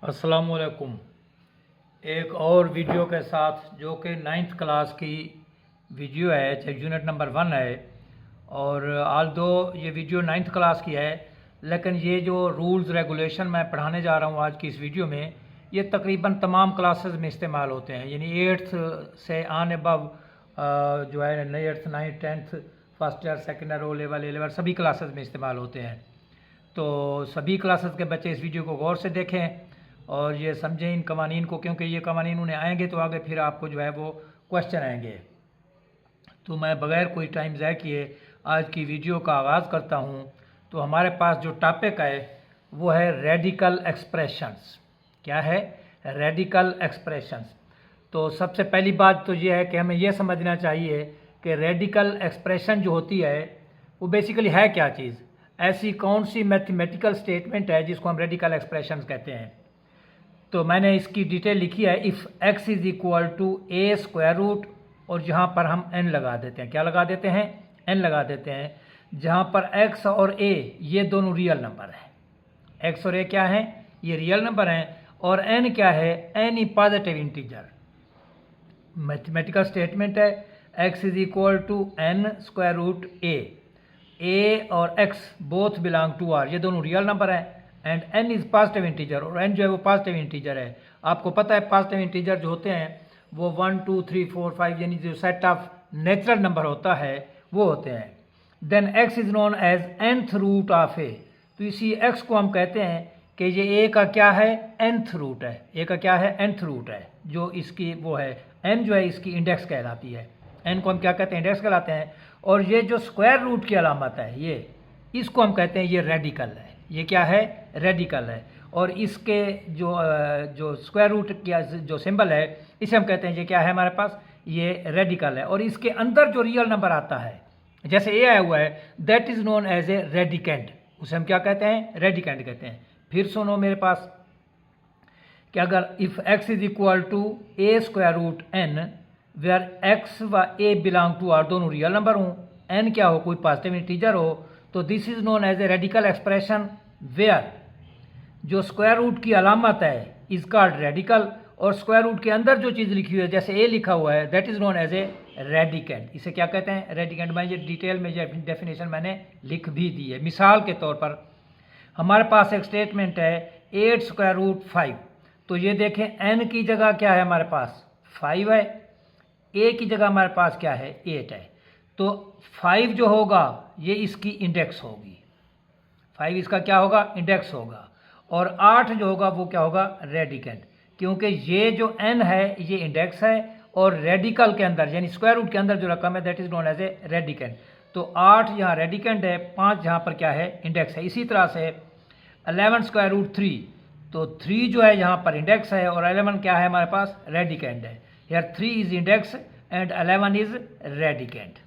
अस्सलामुअलैकुम। एक और वीडियो के साथ जो कि 9th क्लास की वीडियो है, यूनिट नंबर 1 है। और आल्दो ये वीडियो 9th क्लास की है, लेकिन ये जो रूल्स रेगुलेशन मैं पढ़ाने जा रहा हूँ आज की इस वीडियो में, ये तकरीबन तमाम क्लासेस में इस्तेमाल होते हैं। यानी 8th से आने अब जो है 8th 9th 10th first year second year O level A level सभी क्लासेस में इस्तेमाल होते हैं। तो सभी क्लासेस के बच्चे इस वीडियो को गौर से देखें और ये समझें इन कवानीन को, क्योंकि ये कवानीन उन्हें आएंगे तो आगे फिर आपको जो है वो क्वेश्चन आएंगे। तो मैं बगैर कोई टाइम ज़ाय किए आज की वीडियो का आगाज़ करता हूँ। तो हमारे पास जो टॉपिक है वो है रेडिकल एक्सप्रेशंस। क्या है? Radical expressions. तो सबसे पहली बात तो ये है कि हमें यह समझना चाहिए कि रेडिकल एक्सप्रेशन जो होती है वो बेसिकली है क्या चीज़। ऐसी कौन सी मैथमेटिकल स्टेटमेंट है जिसको हम रेडिकल एक्सप्रेशंस कहते हैं। तो मैंने इसकी डिटेल लिखी है। If x is equal to a square root, और जहाँ पर हम n लगा देते हैं। क्या लगा देते हैं? n लगा देते हैं। जहाँ पर x और a ये दोनों रियल नंबर हैं। x और a क्या हैं? ये रियल नंबर हैं। और n क्या है? n ई पॉजिटिव इंटीजर। मैथमेटिकल स्टेटमेंट है x is equal to n square root a और x both belong to r, ये दोनों रियल नंबर हैं। And n is positive integer, और n जो है वो पॉजिटिव इंटीजर है। आपको पता है पॉजिटिव इंटीजर जो होते हैं वो 1 2 3 4 5 यानी जो सेट ऑफ नेचुरल नंबर होता है वो होते हैं। Then x is known as nth root of a। तो इसी x को हम कहते हैं कि ये a का क्या है? nth रूट है। a का क्या है? nth रूट है, जो इसकी वो है n जो है इसकी इंडेक्स कहलाती है। n को हम क्या कहते हैं? इंडेक्स कहलाते हैं। और ये जो स्क्वायर रूट की अलामत है ये, इसको हम कहते हैं ये रेडिकल है। ये क्या है? रेडिकल है। और इसके जो स्क्वायर रूट का जो सिंबल है इसे हम कहते हैं ये क्या है हमारे पास? ये रेडिकल है। और इसके अंदर जो रियल नंबर आता है, जैसे ए आया हुआ है, that is known as a radicand. उसे हम क्या कहते हैं? रेडिकेंड कहते हैं। फिर सुनो मेरे पास कि अगर if x is equal to a square root n where x व a बिलोंग टू आर, दोनों रियल नंबर हों, n क्या हो? कोई पॉजिटिव इंटीजर हो, तो this is known as a radical expression where जो स्क्वायर रूट की अलामत है इज कॉल्ड रेडिकल, और स्क्वायर रूट के अंदर जो चीज़ लिखी हुई है जैसे ए लिखा हुआ है that is known as a radicand. इसे क्या कहते हैं? रेडिकेंड। मैं ये डिटेल में ये डेफिनेशन मैंने लिख भी दी है। मिसाल के तौर पर हमारे पास एक स्टेटमेंट है 8 स्क्वायर रूट 5। तो ये देखें n की जगह क्या है हमारे पास? 5 है। a की जगह हमारे पास क्या है? 8 है। तो 5 जो होगा ये इसकी इंडेक्स होगी। 5 इसका क्या होगा? इंडेक्स होगा। और 8 जो होगा वो क्या होगा? रेडिकेंड। क्योंकि ये जो n है ये इंडेक्स है, और रेडिकल के अंदर यानी स्क्वायर रूट के अंदर जो रकम है that is known as a radicand. तो 8 यहाँ रेडिकेंड है, 5 यहाँ पर क्या है? इंडेक्स है। इसी तरह से 11 स्क्वायर रूट 3, तो 3 जो है यहाँ पर इंडेक्स है, और 11 क्या है हमारे पास? रेडिकेंड है। यार 3 is index and 11 is radicand.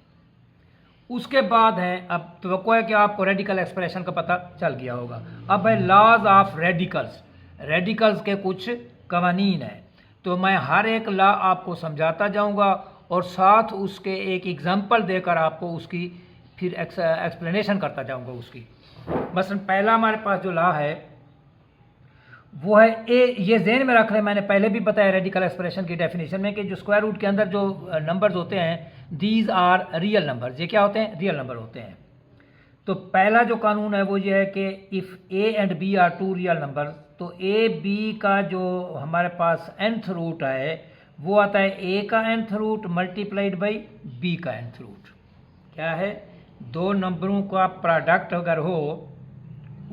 उसके बाद है, अब तो है कि आपको रेडिकल एक्सप्रेशन का पता चल गया होगा। अब है लॉज ऑफ रेडिकल्स। रेडिकल्स के कुछ कवानीन हैं, तो मैं हर एक लॉ आपको समझाता जाऊंगा और साथ उसके एक एग्जांपल देकर आपको उसकी फिर एक्सप्लेनेशन करता जाऊंगा उसकी। मसलन पहला हमारे पास जो लॉ है वो है ए। ये ज़हन में रख लें, मैंने पहले भी बताया रेडिकल एक्सप्रेशन की डेफिनेशन में कि जो स्क्वायर रूट के अंदर जो नंबर्स होते हैं दीज आर रियल नंबर्स। ये क्या होते हैं? रियल नंबर होते हैं। तो पहला जो कानून है वो ये है कि if a and b are two real number, तो ए बी का जो हमारे पास nth रूट है वो आता है ए का nth root multiplied by b का nth रूट। क्या है? दो नंबरों का प्रोडक्ट अगर हो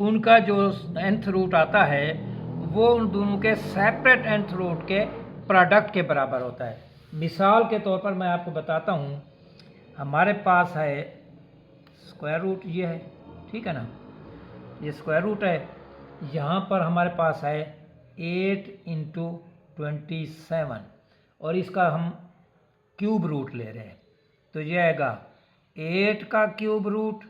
उनका जो nth रूट आता है वो उन दोनों के सेपरेट nth रूट के प्रोडक्ट के बराबर होता है। मिसाल के तौर पर मैं आपको बताता हूँ, हमारे पास है स्क्वायर रूट, ये है, ठीक है ना, ये स्क्वायर रूट है। यहाँ पर हमारे पास है 8 इंटू 27, और इसका हम क्यूब रूट ले रहे हैं। तो ये आएगा 8 का क्यूब रूट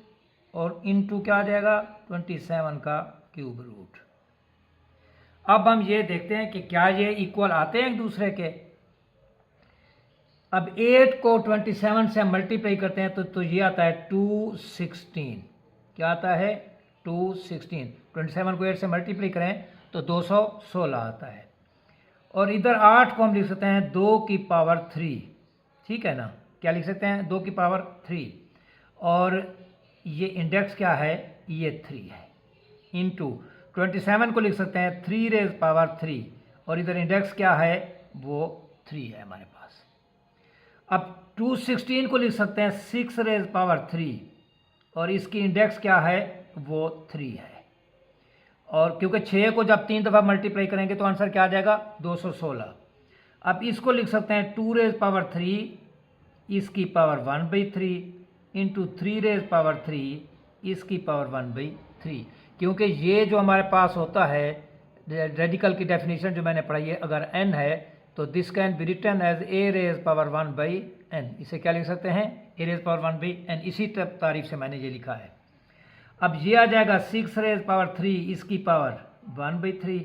और इंटू क्या आ जाएगा? 27 का क्यूब रूट। अब हम ये देखते हैं कि क्या ये इक्वल आते हैं एक दूसरे के। अब 8 को 27 से हम मल्टीप्लाई करते हैं तो ये आता है 216। क्या आता है? 216। 27 को 8 से मल्टीप्लाई करें तो 216 आता है। और इधर 8 को हम लिख सकते हैं 2 की पावर 3, ठीक है ना, क्या लिख सकते हैं 2 की पावर 3, और ये इंडेक्स क्या है, ये 3 है, इंटू 27 को लिख सकते हैं 3 रेज पावर 3, और इधर इंडेक्स क्या है, वो 3 है हमारे पास। अब 216 को लिख सकते हैं 6 रेज पावर 3, और इसकी इंडेक्स क्या है, वो 3 है। और क्योंकि 6 को जब 3 दफ़ा मल्टीप्लाई करेंगे तो आंसर क्या आ जाएगा, 216। अब इसको लिख सकते हैं 2 रेज पावर 3, इसकी पावर 1/3 इंटू 3 रेज पावर 3, इसकी पावर 1/3। क्योंकि ये जो हमारे पास होता है रेडिकल की डेफिनेशन जो मैंने पढ़ाई है, अगर n है तो this can be written as a raise power 1/n। इसे क्या लिख सकते हैं, a रेज पावर 1/n। इसी तारीफ से मैंने ये लिखा है। अब ये आ जाएगा 6 रेज पावर 3, इसकी पावर 1/3,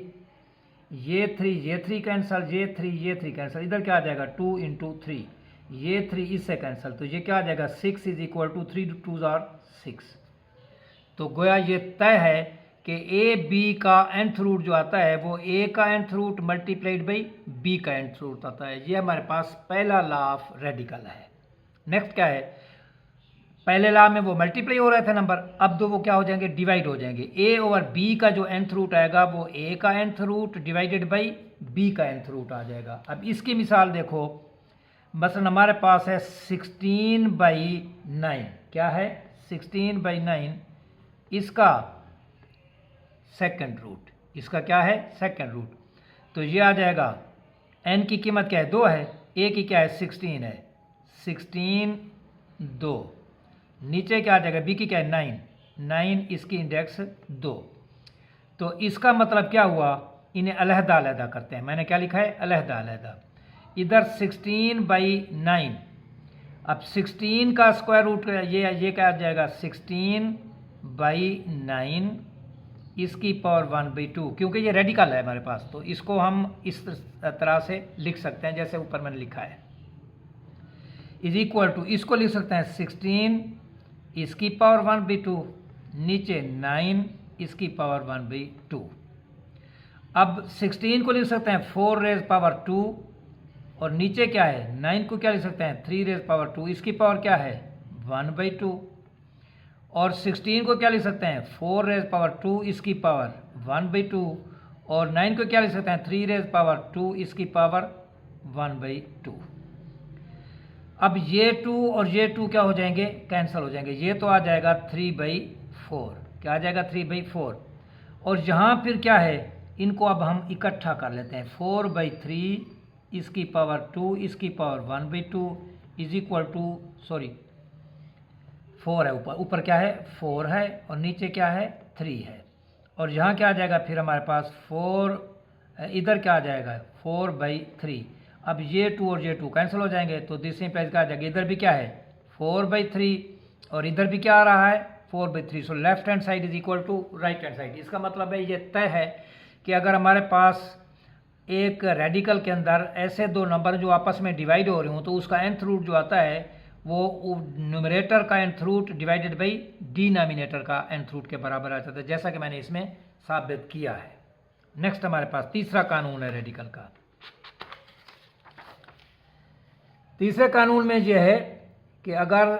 ये 3 कैंसल, ये 3 कैंसल, इधर क्या आ जाएगा 2 इंटू 3, ये 3 इससे कैंसल, तो ये क्या आ जाएगा 6 इज इक्वल टू 3 2 6। तो गोया ये तय है कि ए बी का nth रूट जो आता है वो a का nth root multiplied by b का nth रूट आता है। ये हमारे पास पहला लॉ ऑफ रेडिकल है। नेक्स्ट क्या है, पहले लॉ में वो मल्टीप्लाई हो रहे थे नंबर, अब दो वो क्या हो जाएंगे, डिवाइड हो जाएंगे। a ओवर b का जो nth रूट आएगा वो a का nth root divided by b का nth रूट आ जाएगा। अब इसकी मिसाल देखो, मसलन हमारे पास है 16/9, क्या है 16/9, इसका सेकंड रूट, इसका क्या है सेकंड रूट, तो ये आ जाएगा n की कीमत क्या है 2 है, a की क्या है 16 है, 16 2, नीचे क्या आ जाएगा b की क्या है 9, इसकी इंडेक्स 2। तो इसका मतलब क्या हुआ, इन्हें अलहदा अलहदा करते हैं, मैंने क्या लिखा है अलहदा अलहदा। इधर 16/9, अब 16 का स्क्वायर रूट ये क्या आ जाएगा 16/9, इसकी पावर 1/2, क्योंकि ये रेडिकल है हमारे पास, तो इसको हम इस तरह से लिख सकते हैं जैसे ऊपर मैंने लिखा है, इज इक्वल टू, इसको लिख सकते हैं 16 इसकी पावर 1/2, नीचे 9 इसकी पावर 1/2। अब 16 को लिख सकते हैं 4 रेज पावर 2, और नीचे क्या है 9 को क्या लिख सकते हैं 3 रेज पावर 2, इसकी पावर क्या है 1/2। और 16 को क्या लिख सकते हैं 4 रेज पावर 2, इसकी पावर 1/2, और 9 को क्या लिख सकते हैं 3 रेज पावर 2, इसकी पावर 1/2। अब ये 2 और ये 2 क्या हो जाएंगे, कैंसिल हो जाएंगे, ये तो आ जाएगा 3/4, क्या आ जाएगा 3/4। और यहाँ फिर क्या है, इनको अब हम इकट्ठा कर लेते हैं, 4/3 इसकी पावर 2, इसकी power 1/2 is equal to, sorry 4 है, ऊपर क्या है 4 है, और नीचे क्या है 3 है, और यहाँ क्या आ जाएगा फिर हमारे पास 4, इधर क्या आ जाएगा 4/3। अब ये 2 और ये 2 कैंसिल हो जाएंगे, तो दिस इंप्लाइज क्या आ जाएगा, इधर भी क्या है 4/3, और इधर भी क्या आ रहा है 4/3, so left hand side is equal to right hand side. इसका मतलब है ये तय है कि अगर हमारे पास एक रेडिकल के अंदर ऐसे दो नंबर जो आपस में डिवाइड हो रहे हों, तो उसका nth रूट जो आता है वो न्यूमरेटर का nth root divided by denominator का nth रूट के बराबर आ जाता है, जैसा कि मैंने इसमें साबित किया है। नेक्स्ट हमारे पास तीसरा कानून है रेडिकल का। तीसरे कानून में यह है कि अगर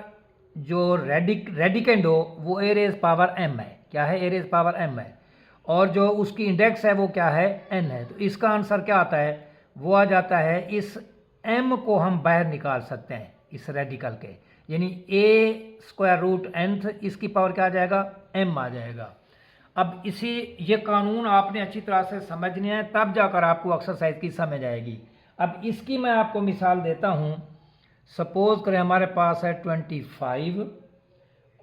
जो रेडिकेंड हो वो a रेज पावर m है, क्या है a रेज पावर m है, और जो उसकी इंडेक्स है वो क्या है n है, तो इसका आंसर क्या आता है, वो आ जाता है, इस m को हम बाहर निकाल सकते हैं इस रेडिकल के, यानी a स्क्वायर रूट nth, इसकी पावर क्या आ जाएगा m आ जाएगा। अब इसी ये कानून आपने अच्छी तरह से समझने हैं, तब जाकर आपको एक्सरसाइज की समझ आएगी। अब इसकी मैं आपको मिसाल देता हूँ। सपोज करें हमारे पास है 25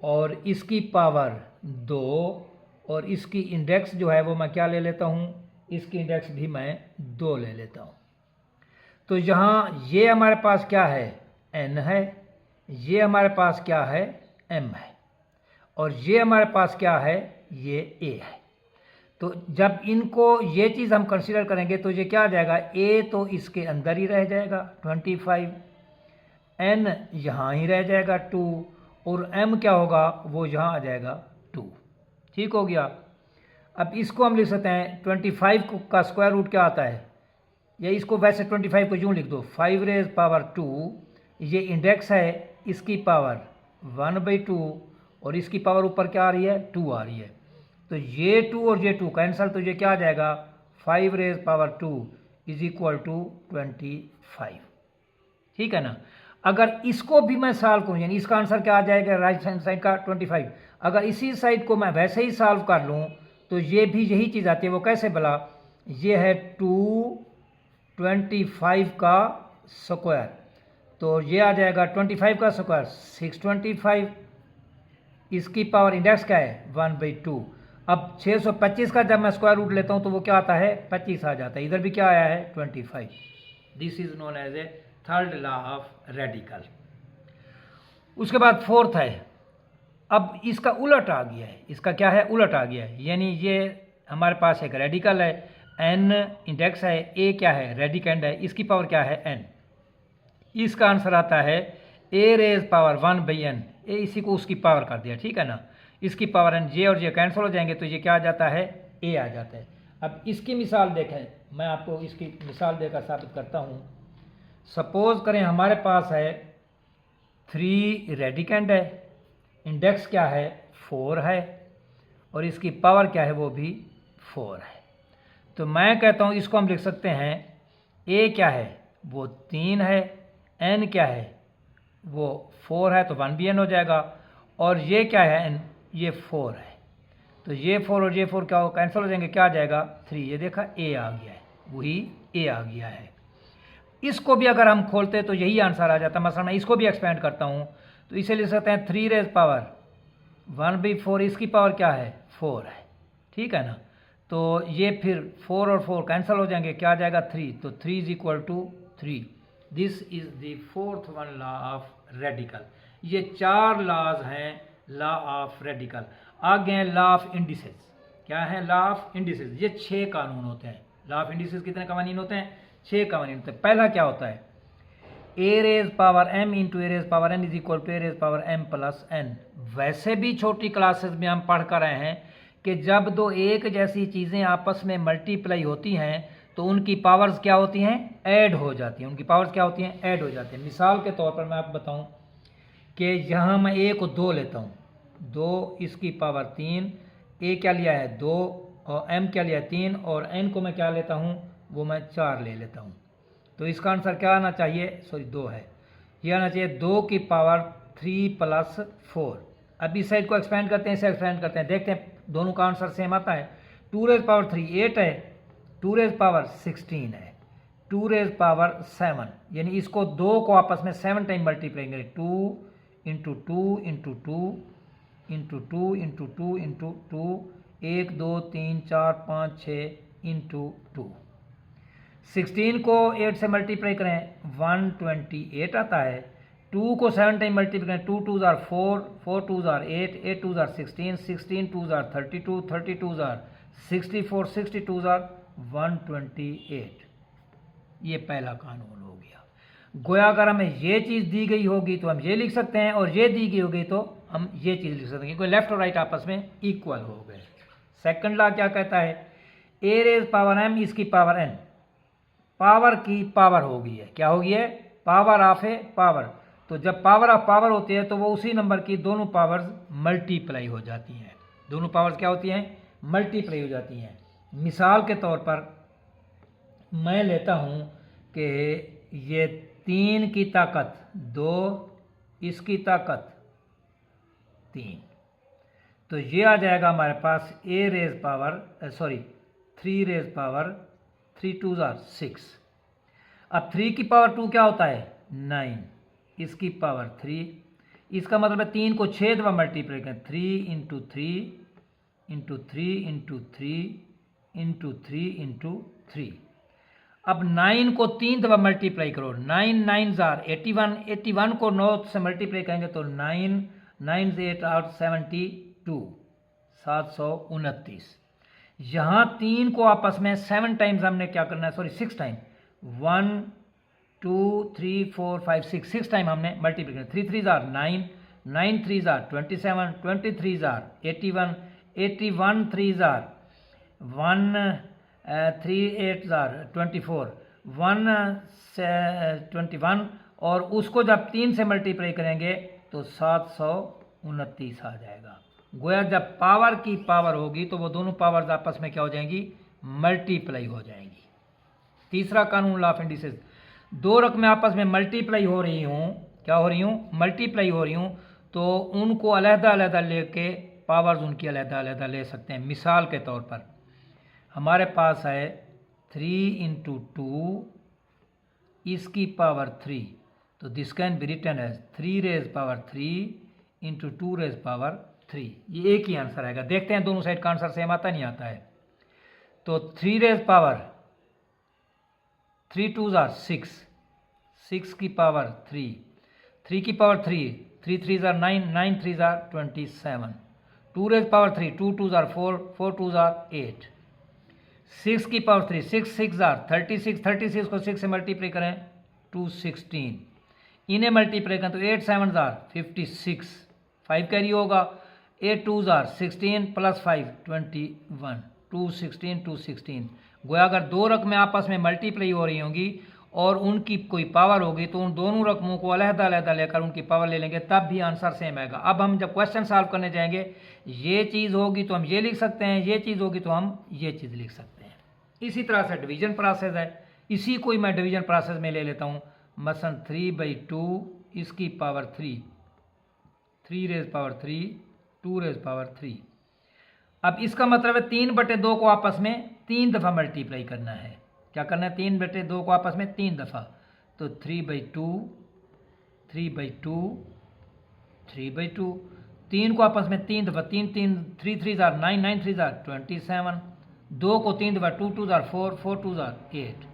और इसकी पावर 2, और इसकी इंडेक्स जो है वो मैं क्या ले लेता हूँ, इसकी इंडेक्स भी मैं 2 ले लेता हूँ। तो यहाँ ये हमारे पास क्या है n है, ये हमारे पास क्या है m है, और ये हमारे पास क्या है ये a है। तो जब इनको ये चीज़ हम कंसीडर करेंगे तो ये क्या आ जाएगा, a तो इसके अंदर ही रह जाएगा 25, n यहाँ ही रह जाएगा 2, और m क्या होगा वो यहाँ आ जाएगा 2। ठीक हो गया। अब इसको हम लिख सकते हैं 25 का स्क्वायर रूट क्या आता है, या इसको वैसे 25 को यूँ लिख दो 5 रेज पावर 2, ये इंडेक्स है, इसकी पावर 1/2 और इसकी पावर ऊपर क्या आ रही है 2 आ रही है। तो ये 2 और ये 2 कैंसल, तो ये क्या आ जाएगा 5 raise power 2 is equal to 25। ठीक है ना। अगर इसको भी मैं सॉल्व करूँ, यानी इसका आंसर क्या आ जाएगा राइट हैंड साइड का 25। अगर इसी साइड को मैं वैसे ही सॉल्व कर लूँ तो ये भी यही चीज़ आती है। वो कैसे भला, ये है 225 का स्क्वायर, तो ये आ जाएगा 25 का स्क्वायर 625, इसकी पावर इंडेक्स क्या है 1/2। अब 625 का जब मैं स्क्वायर रूट लेता हूँ तो वो क्या आता है 25 आ जाता है। इधर भी क्या आया है 25। This is known as a third law of radical. उसके बाद फोर्थ है, अब इसका उलट आ गया है, इसका क्या है उलट आ गया है, यानी ये हमारे पास एक रेडिकल है, n इंडेक्स है, a क्या है रेडिकेंड है, इसकी पावर क्या है n। इसका आंसर आता है a रेज पावर 1/n, ए इसी को उसकी पावर कर दिया, ठीक है ना। इसकी पावर n, j और j कैंसिल हो जाएंगे तो ये क्या आ जाता है a आ जाता है। अब इसकी मिसाल देखें, मैं आपको इसकी मिसाल देकर साबित करता हूँ। सपोज करें हमारे पास है 3 रेडिकेंड है, इंडेक्स क्या है 4 है और इसकी पावर क्या है वो भी 4 है। तो मैं कहता हूँ इसको हम लिख सकते हैं a क्या है वो 3 है, n क्या है वो 4 है तो 1 भी n हो जाएगा, और ये क्या है n ये 4 है, तो ये 4 और ये 4 क्या हो कैंसिल हो जाएंगे, क्या आ जाएगा 3। ये देखा a आ गया है, वही a आ गया है। इसको भी अगर हम खोलते तो यही आंसर आ जाता। मसलन मैं इसको भी एक्सपेंड करता हूँ तो इसे लिख सकते हैं 3 रेज पावर 1/4, इसकी पावर क्या है 4 है, ठीक है ना। तो ये फिर 4 और 4 कैंसिल हो जाएंगे, क्या आ जाएगा 3, तो 3 is equal to 3। This is the fourth one law of radical. ये 4 लॉज हैं लॉ ऑफ रेडिकल। आगे हैं लॉ ऑफ इंडिसेस। क्या है लॉ ऑफ इंडिसेस, ये 6 कानून होते हैं। लॉ ऑफ इंडिसेस कितने कवानीन होते हैं 6 कवानीन होते हैं। पहला क्या होता है a raise power m into a raise power n is equal to a raise power m plus n। वैसे भी छोटी क्लासेस में हम पढ़ कर रहे हैं कि जब दो एक जैसी चीज़ें आपस में मल्टीप्लाई होती हैं तो उनकी पावर्स क्या होती हैं ऐड हो जाती हैं, उनकी पावर्स क्या होती हैं ऐड हो जाती हैं। मिसाल के तौर पर मैं आपको बताऊं कि यहाँ मैं a को 2 लेता हूँ, 2 इसकी पावर 3, a क्या लिया है 2 और m क्या लिया है 3, और n को मैं क्या लेता हूँ वो मैं 4 ले लेता हूँ। तो इसका आंसर क्या आना चाहिए, सॉरी 2 है, ये आना चाहिए 2 की पावर 3 प्लस 4। अब इस साइड को एक्सपेंड करते हैं, इसे एक्सपेंड करते हैं, देखते हैं दोनों का आंसर सेम आता है। 2 रेज पावर 3 8 है, 2 रेज पावर 16 है, 2 रेज पावर 7, यानी इसको 2 को आपस में 7 टाइम मल्टीप्लाई करें, 2 into 2 into 2 into 2 into 2 into 2, 1 2 3 4 5 6 into 2। 16 को 8 से मल्टीप्लाई करें 128 आता है। 2 को 7 टाइम मल्टीप्लाई करें, 2 2 ज़ार 4, 4 2 ज़ार 8, 8 2 ज़ार 16, 16 2 ज़ार 32, 32 ज़ार 64, 62 ज़ार 128। ये पहला कानून हो गया। गोया अगर हमें ये चीज़ दी गई होगी तो हम ये लिख सकते हैं, और ये दी गई होगी तो हम ये चीज़ लिख सकते हैं, क्योंकि लेफ्ट और राइट आपस में इक्वल हो गए। सेकंड लॉ क्या कहता है a रेज पावर m इसकी पावर n, पावर की पावर हो गई है, क्या हो गई है पावर ऑफ ए पावर। तो जब पावर ऑफ पावर होती है तो वो उसी नंबर की दोनों पावर्स मल्टीप्लाई हो जाती हैं, दोनों पावर्स क्या होती हैं मल्टीप्लाई हो जाती हैं। मिसाल के तौर पर मैं लेता हूँ कि ये 3 की ताकत 2, इसकी ताकत 3, तो ये आ जाएगा हमारे पास a raise power sorry 3 raise power 3 2 ज़ार 6। अब 3 की पावर 2 क्या होता है 9, इसकी पावर 3, इसका मतलब है 3 को 6 दफा मल्टीप्लाई करें, 3 into 3 into 3 into 3 into 3 into 3। अब 9 को 3 दफा मल्टीप्लाई करो, 9 9 ज़ार 81, 81 को 9 से मल्टीप्लाई करेंगे तो 9 9 8 8 72, 729। यहाँ 3 को आपस में 7 टाइम्स हमने क्या करना है, सॉरी 6 टाइम, 1 2 3 4 5 6, 6 टाइम हमने मल्टीप्लाई करना। 3 3 ज़ार 9, 9 3 ज़ार 27, 23 ज़ार 81, 81 3 ज़ार 3 8 24, 121 और उसको जब 3 से मल्टीप्लाई करेंगे तो 729 आ जाएगा। गोया जब पावर की पावर होगी तो वो दोनों पावर्स आपस में क्या हो जाएंगी, मल्टीप्लाई हो जाएंगी। तीसरा कानून लॉ ऑफ इंडिसेस, दो रकमें आपस में मल्टीप्लाई हो रही हूँ, क्या हो रही हूँ, मल्टीप्लाई हो रही हूँ, तो उनको अलहदा अलहदा लेके पावर्स उनकी अलहदा अलहदा ले सकते हैं। मिसाल के तौर पर हमारे पास है 3 × 2 इसकी पावर 3, तो this can be written as 3 raised 3 × 2 raised 3। ये एक ही आंसर आएगा। देखते हैं दोनों साइड का आंसर सेम आता नहीं आता है। तो 3 raised 3 2s 6, 6 की पावर 3, 3 की power 3, 3 3s 9, 9 3s 27, 2 raised 3, 2 2s 4, 4 2s 8, 6 की पावर 3, 6 6 36, 36 को 6 से मल्टीप्लाई करें 216, इन्हें मल्टीप्लाई करें तो 8 7 56, 5 कैरी होगा, 8 2s 16 + 5 21, 216 216। गोया अगर दो रकमें आपस में मल्टीप्लाई हो रही होंगी और उनकी कोई पावर होगी तो उन दोनों रकमों को अलहदा अलहदा लेकर उनकी पावर ले लेंगे, तब भी आंसर सेम आएगा। अब हम जब क्वेश्चन सॉल्व करने जाएंगे, ये चीज़ होगी तो हम ये लिख सकते हैं, ये चीज़ होगी तो हम ये चीज़ लिख सकते हैं। इसी तरह से डिवीजन प्रोसेस है, इसी को ही मैं डिवीजन प्रोसेस में ले लेता हूँ। मसलन 3/2 इसकी पावर 3, 3 raised 3, 2 raised 3। अब इसका मतलब है 3/2 को आपस में 3 दफ़ा मल्टीप्लाई करना है। क्या करना है, 3/2 को आपस में 3 दफ़ा, तो 3/2, 3/2, 3/2, 3 को आपस में 3 दफ़ा, 3 3 3 3s 9, 9 3s 27, 2 को 3 दफ़ा, 2 2s 4, 4 2s 8।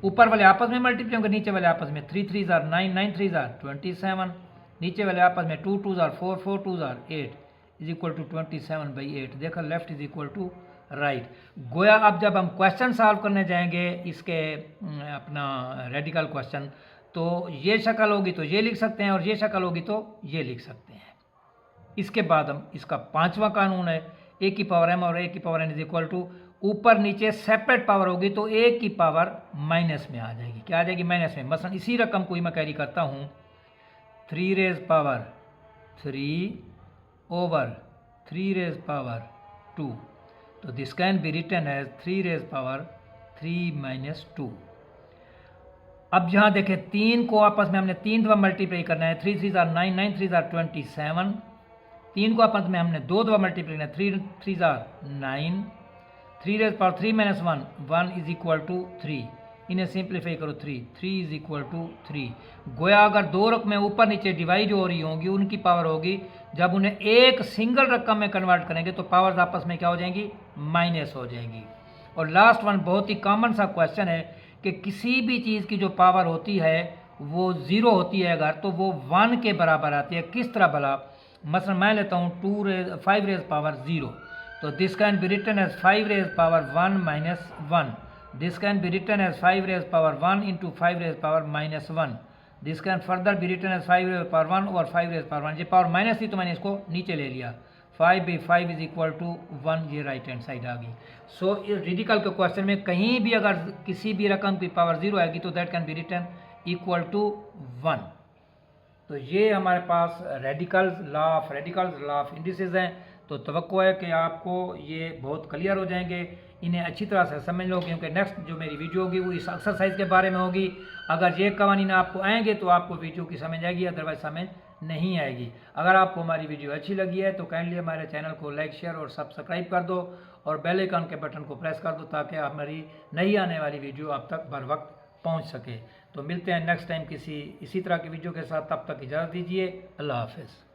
ऊपर वाले आपस में मल्टीप्लाई होंगे, नीचे वाले आपस में 3 3s 9, 9 3s 27, नीचे वाले आपस में 2 2s 4, 4 2s 8 is equal to 27/8। देखा, left is equal to right. गोया अब जब हम क्वेश्चन सॉल्व करने जाएंगे इसके अपना रेडिकल क्वेश्चन, तो ये शक्ल होगी तो ये लिख सकते हैं और ये शक्ल होगी तो ये लिख सकते हैं। इसके बाद हम इसका पांचवा कानून है, a की पावर m और a की power n is equal to, ऊपर नीचे सेपरेट पावर होगी तो a की पावर माइनस में आ जाएगी। क्या आ जाएगी, माइनस में। मसलन इसी रकम को ही मैं कैरी करता हूँ, 3 raised 3 over 3 raised 2, तो this can be written as 3 raised 3 - 2। अब यहाँ देखें, 3 को आपस में हमने 3 दफ़ा मल्टीप्लाई करना है, 3 3s 9, 9 3s 27, 3 को आपस में हमने 2 दफ़ा मल्टीप्लाई करना है, 3 3s 9, 3 raised 3 - 1, 1 is equal to 3, इन्हें सिंप्लीफाई करो 3, 3 इज इक्वल टू 3। गोया अगर दो रकमें ऊपर नीचे डिवाइड हो रही होंगी, उनकी पावर होगी, जब उन्हें एक सिंगल रकम में कन्वर्ट करेंगे तो पावर्स आपस में क्या हो जाएंगी, माइनस हो जाएंगी। और लास्ट वन बहुत ही कॉमन सा क्वेश्चन है कि किसी भी चीज़ की जो पावर होती है वो 0 होती है अगर, तो वो 1 के बराबर आती है। किस तरह भला, मसलन मैं लेता हूँ 5 raised 0, तो this can be written as 5 raised 1 - 1, this can be written as 5 raised 1 × 5 raised -1, this can further be written as 5 raised 1 और 5 raised 1। ये पावर माइनस थी तो मैंने इसको नीचे ले लिया, 5/5 इज इक्वल टू 1, ये राइट हैंड साइड आ गई। सो इस रेडिकल के क्वेश्चन में कहीं भी अगर किसी भी रकम की पावर 0 आएगी तो that can be written equal to 1। तो ये हमारे पास रेडिकल्स, लॉ ऑफ इंडिसेस हैं। तो तवक्को है कि आपको ये बहुत क्लियर हो जाएंगे, इन्हें अच्छी तरह से समझ लो, क्योंकि नेक्स्ट जो मेरी वीडियो होगी वो इस एक्सरसाइज के बारे में होगी। अगर ये कवानीन आपको आएंगे तो आपको वीडियो की समझ आएगी, अदरवाइज समझ नहीं आएगी। अगर आपको हमारी वीडियो अच्छी लगी है तो काइंडली हमारे चैनल को लाइक, शेयर और सब्सक्राइब कर दो और बेल आइकन के बटन को प्रेस कर दो ताकि हमारी नई आने वाली वीडियो आप तक बर वक्त पहुँच सके। तो मिलते हैं नेक्स्ट टाइम किसी इसी तरह की वीडियो के साथ, तब तक इजाज़त दीजिए। अल्लाह हाफ़िज़।